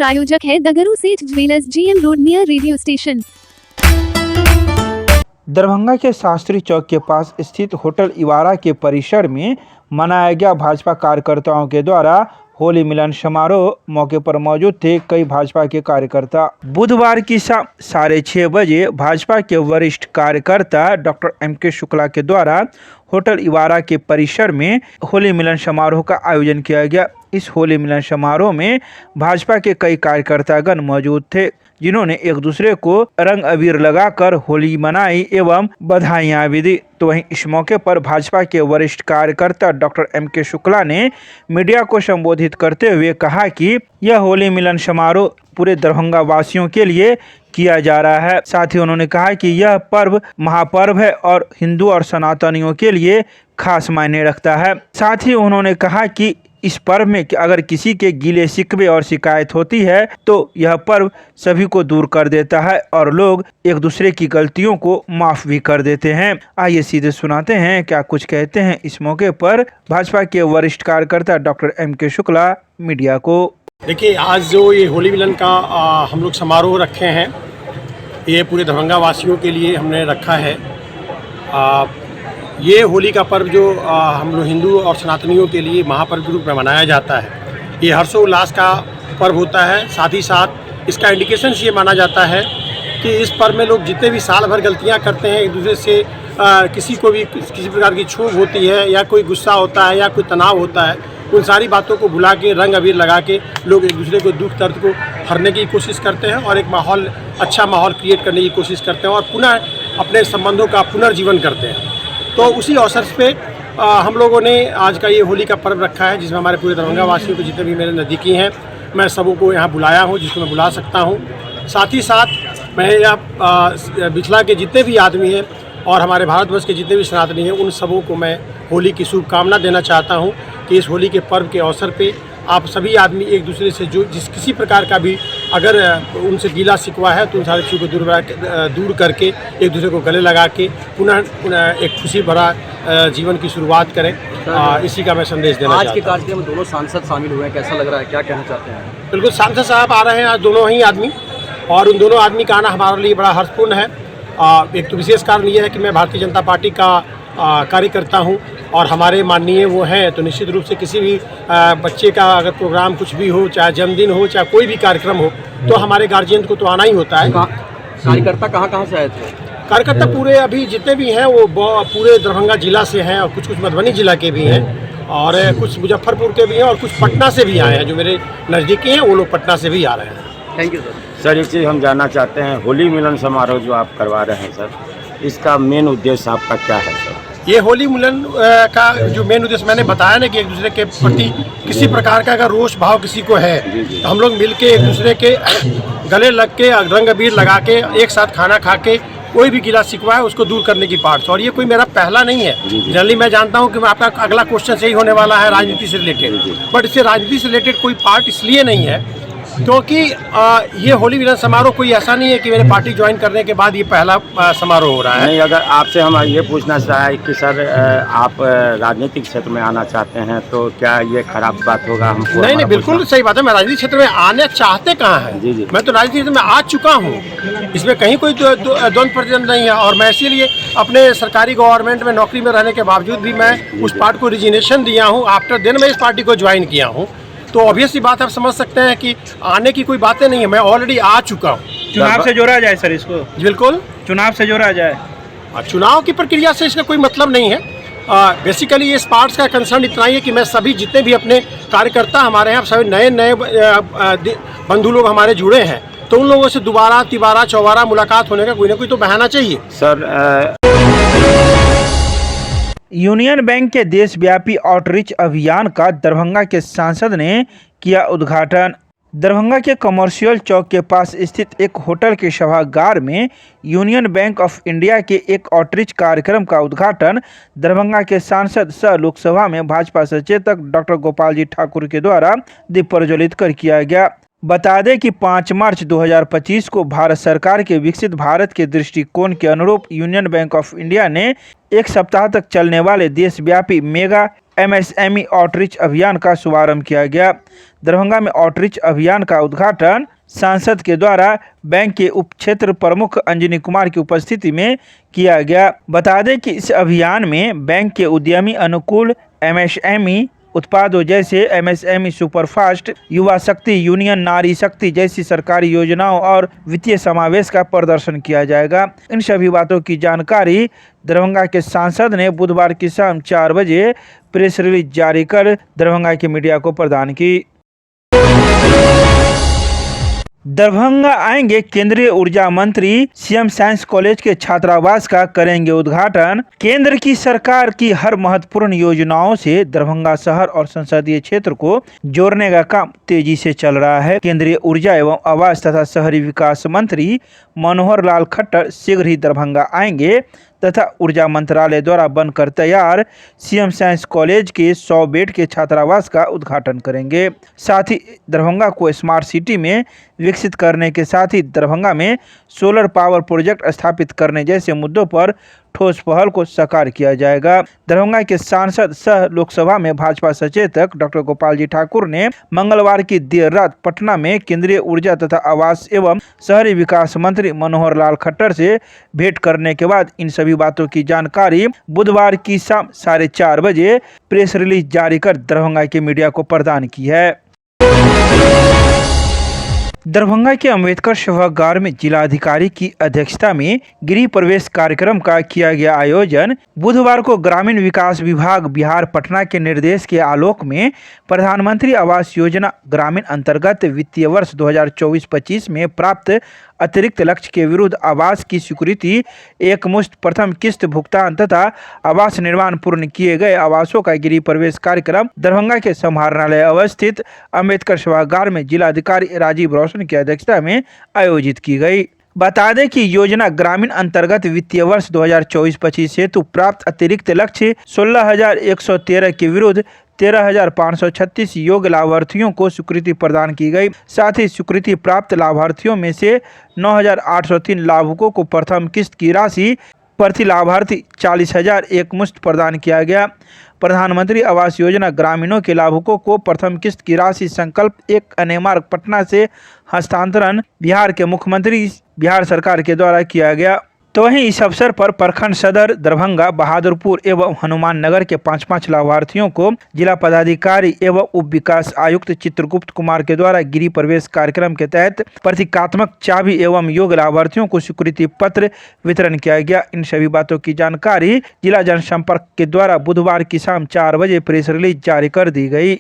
प्रायोजक है दगरू सेठ jewellers, GM road near radio station. Darbhanga के शास्त्री चौक के पास स्थित होटल इवारा के परिसर में मनाया गया भाजपा कार्यकर्ताओं के द्वारा होली मिलन समारोह। मौके पर मौजूद थे कई भाजपा के कार्यकर्ता। बुधवार की शाम 6:30 बजे भाजपा के वरिष्ठ कार्यकर्ता डॉक्टर MK शुक्ला के द्वारा होटल इवारा के परिसर में होली मिलन समारोह का आयोजन किया गया। इस होली मिलन समारोह में भाजपा के कई कार्यकर्तागण मौजूद थे, जिन्होंने एक दूसरे को रंग अबीर लगाकर होली मनाई एवं बधाइयां भी दी। तो वहीं इस मौके पर भाजपा के वरिष्ठ कार्यकर्ता डॉक्टर MK शुक्ला ने मीडिया को संबोधित करते हुए कहा कि यह होली मिलन समारोह पूरे दरभंगा वासियों के लिए किया जा रहा है। साथ ही उन्होंने कहा कि यह पर्व महापर्व है और हिंदू और सनातनियों के लिए खास मायने रखता है। साथ ही उन्होंने कहा कि इस पर्व में अगर किसी के गिले शिकवे और शिकायत होती है तो यह पर्व सभी को दूर कर देता है और लोग एक दूसरे की गलतियों को माफ भी कर देते हैं। आइए सीधे सुनाते हैं क्या कुछ कहते हैं इस मौके पर भाजपा के वरिष्ठ कार्यकर्ता डॉक्टर MK शुक्ला मीडिया को। देखिए, आज जो ये होली मिलन का हम लोग समारोह रखे हैं, ये पूरे दरभंगा वासियों के लिए हमने रखा है। ये होली का पर्व जो हम लोग हिंदू और सनातनियों के लिए महापर्व के रूप में मनाया जाता है, ये हर्षोल्लास का पर्व होता है। साथ ही साथ इसका इंडिकेशन ये माना जाता है कि इस पर्व में लोग जितने भी साल भर गलतियां करते हैं, एक दूसरे से किसी को भी किसी प्रकार की क्षोभ होती है या कोई गुस्सा होता है या कोई तनाव होता है, उन सारी बातों को भुला के रंग अबीर लगा के लोग एक दूसरे को दुख दर्द को हरने की कोशिश करते हैं और एक माहौल अच्छा माहौल क्रिएट करने की कोशिश करते हैं और पुनः अपने संबंधों का पुनर्जीवन करते हैं। तो उसी अवसर पे हम लोगों ने आज का ये होली का पर्व रखा है, जिसमें हमारे पूरे दरभंगा वासियों को जितने भी मेरे नज़दीकी हैं, मैं सबों को यहाँ बुलाया हूँ जिसको मैं बुला सकता हूँ। साथ ही साथ मैं यहाँ बिचला के जितने भी आदमी हैं और हमारे भारतवर्ष के जितने भी सनातनी हैं, उन सबों को मैं होली की शुभकामना देना चाहता हूँ कि इस होली के पर्व के अवसर पे आप सभी आदमी एक दूसरे से जो किसी प्रकार का भी अगर उनसे गीला शिकवा है तो उन सारी चीज़ों को दूर करके एक दूसरे को गले लगा के पुनः एक खुशी भरा जीवन की शुरुआत करें। इसी का मैं संदेश देना चाहता हूँ। आज के कार्यक्रम में दोनों सांसद शामिल हुए हैं, कैसा लग रहा है, क्या कहना चाहते हैं? बिल्कुल, सांसद साहब आ रहे हैं आज, दोनों ही आदमी, और उन दोनों आदमी का आना हमारे लिए बड़ा हर्षपूर्ण है। एक तो विशेष कारण ये है कि मैं भारतीय जनता पार्टी का कार्यकर्ता हूँ और हमारे माननीय वो हैं, तो निश्चित रूप से किसी भी बच्चे का अगर प्रोग्राम कुछ भी हो, चाहे जन्मदिन हो, चाहे कोई भी कार्यक्रम हो, तो हमारे गार्जियन को तो आना ही होता है। कार्यकर्ता कहाँ से आए थे? कार्यकर्ता पूरे अभी जितने भी हैं वो पूरे दरभंगा जिला से हैं और कुछ मधुबनी जिला के भी हैं और कुछ मुजफ्फरपुर के भी हैं और कुछ पटना से भी आए हैं। जो मेरे नज़दीकी हैं वो लोग पटना से भी आ रहे हैं। Thank you sir. एक चीज़ हम जानना चाहते हैं, होली मिलन समारोह जो आप करवा रहे हैं सर, इसका मेन उद्देश्य आपका क्या है सर? ये होली मिलन का जो मेन उद्देश्य मैंने बताया ना कि एक दूसरे के प्रति किसी प्रकार का अगर रोष भाव किसी को है तो हम लोग मिल के एक दूसरे के गले लग के रंग अबीर लगा के एक साथ खाना खा के कोई भी गिला शिकवा है उसको दूर करने की पार्ट। और ये कोई मेरा पहला नहीं है। जनरली मैं जानता हूँ कि आपका अगला क्वेश्चन सही होने वाला है राजनीति से रिलेटेड, बट इससे राजनीति से रिलेटेड कोई पार्ट इसलिए नहीं है क्योंकि ये होली मिलन समारोह कोई ऐसा नहीं है कि मैंने पार्टी ज्वाइन करने के बाद ये पहला समारोह हो रहा है। नहीं, अगर आपसे हम ये पूछना चाहें कि सर आप राजनीतिक क्षेत्र में आना चाहते हैं तो क्या ये खराब बात होगा हमको? नहीं, बिल्कुल सही बात है। मैं राजनीतिक क्षेत्र में आने चाहते कहाँ हैं? जी। मैं तो राजनीतिक क्षेत्र में आ चुका हूँ, इसमें कहीं कोई द्वंद्व प्रतिद्वंद नहीं है। और मैं इसीलिए अपने सरकारी गवर्नमेंट में नौकरी में रहने के बावजूद भी मैं उस पार्टी को रिजिग्नेशन दिया हूँ। आफ्टर देन मैं इस पार्टी को ज्वाइन किया हूँ। तो ऑब्वियसली बात आप समझ सकते हैं कि आने की कोई बातें नहीं है, मैं ऑलरेडी आ चुका हूँ। चुनाव से जोड़ा जाए सर इसको? बिल्कुल, चुनाव से जोड़ा जाए। चुनाव की प्रक्रिया से इसका कोई मतलब नहीं है। बेसिकली ये पार्ट्स का कंसर्न इतना ही है कि मैं सभी जितने भी अपने कार्यकर्ता हमारे यहाँ सभी नए बंधु लोग हमारे जुड़े हैं, तो उन लोगों से दोबारा तिबारा चौबारा मुलाकात होने का कोई ना कोई तो बहाना चाहिए सर। यूनियन बैंक के देशव्यापी आउटरीच अभियान का दरभंगा के सांसद ने किया उद्घाटन। दरभंगा के कमर्शियल चौक के पास स्थित एक होटल के सभागार में यूनियन बैंक ऑफ इंडिया के एक आउटरीच कार्यक्रम का उद्घाटन दरभंगा के सांसद सह लोकसभा में भाजपा सचेतक डॉक्टर गोपाल जी ठाकुर के द्वारा दीप प्रज्वलित कर किया गया। बता दें कि 5 मार्च 2025 को भारत सरकार के विकसित भारत के दृष्टिकोण के अनुरूप यूनियन बैंक ऑफ इंडिया ने एक सप्ताह तक चलने वाले देशव्यापी मेगा MSME आउटरीच अभियान का शुभारंभ किया गया। दरभंगा में आउटरीच अभियान का उद्घाटन सांसद के द्वारा बैंक के उप क्षेत्र प्रमुख अंजनी कुमार की उपस्थिति में किया गया। बता दें कि इस अभियान में बैंक के उद्यमी अनुकूल MSME उत्पादों जैसे MSME सुपरफास्ट, युवा शक्ति, यूनियन नारी शक्ति जैसी सरकारी योजनाओं और वित्तीय समावेश का प्रदर्शन किया जाएगा। इन सभी बातों की जानकारी दरभंगा के सांसद ने बुधवार की शाम 4 बजे प्रेस रिलीज जारी कर दरभंगा की मीडिया को प्रदान की। दरभंगा आएंगे केंद्रीय ऊर्जा मंत्री, सीएम साइंस कॉलेज के छात्रावास का करेंगे उद्घाटन। केंद्र की सरकार की हर महत्वपूर्ण योजनाओं से दरभंगा शहर और संसदीय क्षेत्र को जोड़ने का काम तेजी से चल रहा है। केंद्रीय ऊर्जा एवं आवास तथा शहरी विकास मंत्री मनोहर लाल खट्टर शीघ्र ही दरभंगा आएंगे तथा ऊर्जा मंत्रालय द्वारा बनकर तैयार सीएम साइंस कॉलेज के 100 बेड के छात्रावास का उद्घाटन करेंगे। साथ ही दरभंगा को स्मार्ट सिटी में विकसित करने के साथ ही दरभंगा में सोलर पावर प्रोजेक्ट स्थापित करने जैसे मुद्दों पर ठोस पहल को साकार किया जाएगा। दरभंगा के सांसद सह लोकसभा में भाजपा सचेतक डॉक्टर गोपाल जी ठाकुर ने मंगलवार की देर रात पटना में केंद्रीय ऊर्जा तथा आवास एवं शहरी विकास मंत्री मनोहर लाल खट्टर से भेंट करने के बाद इन सभी बातों की जानकारी बुधवार की शाम 4:30 बजे प्रेस रिलीज जारी कर दरभंगा के मीडिया को प्रदान की है। दरभंगा के अम्बेडकर सभागार में जिलाधिकारी की अध्यक्षता में गृह प्रवेश कार्यक्रम का किया गया आयोजन। बुधवार को ग्रामीण विकास विभाग बिहार पटना के निर्देश के आलोक में प्रधानमंत्री आवास योजना ग्रामीण अंतर्गत वित्तीय वर्ष 2024-25 में प्राप्त अतिरिक्त लक्ष्य के विरुद्ध आवास की स्वीकृति, एकमुश्त प्रथम किस्त भुगतान तथा आवास निर्माण पूर्ण किए गए आवासों का गृह प्रवेश कार्यक्रम दरभंगा के समाहरणालय अवस्थित अम्बेडकर सभागार में जिलाधिकारी राजीव रोशन की अध्यक्षता में आयोजित की गई। बता दें कि योजना ग्रामीण अंतर्गत वित्तीय वर्ष 2024-25 हेतु प्राप्त अतिरिक्त लक्ष्य 16,113 के विरुद्ध 13,536 योग्य लाभार्थियों को स्वीकृति प्रदान की गई। साथ ही स्वीकृति प्राप्त लाभार्थियों में से 9,803 लाभुकों को प्रथम किस्त की राशि प्रति लाभार्थी 40,000 एकमुश्त प्रदान किया गया। प्रधानमंत्री आवास योजना ग्रामीणों के लाभुकों को प्रथम किस्त की राशि संकल्प 1 अनेमार्ग पटना से हस्तांतरण बिहार के मुख्यमंत्री बिहार सरकार के द्वारा किया गया। तो वहीं इस अवसर पर प्रखंड सदर दरभंगा, बहादुरपुर एवं हनुमान नगर के 5-5 लाभार्थियों को जिला पदाधिकारी एवं उप विकास आयुक्त चित्रगुप्त कुमार के द्वारा गृह प्रवेश कार्यक्रम के तहत प्रतीकात्मक चाबी एवं योग्य लाभार्थियों को स्वीकृति पत्र वितरण किया गया। इन सभी बातों की जानकारी जिला जनसंपर्क के द्वारा बुधवार की शाम 4 बजे प्रेस रिलीज जारी कर दी गई।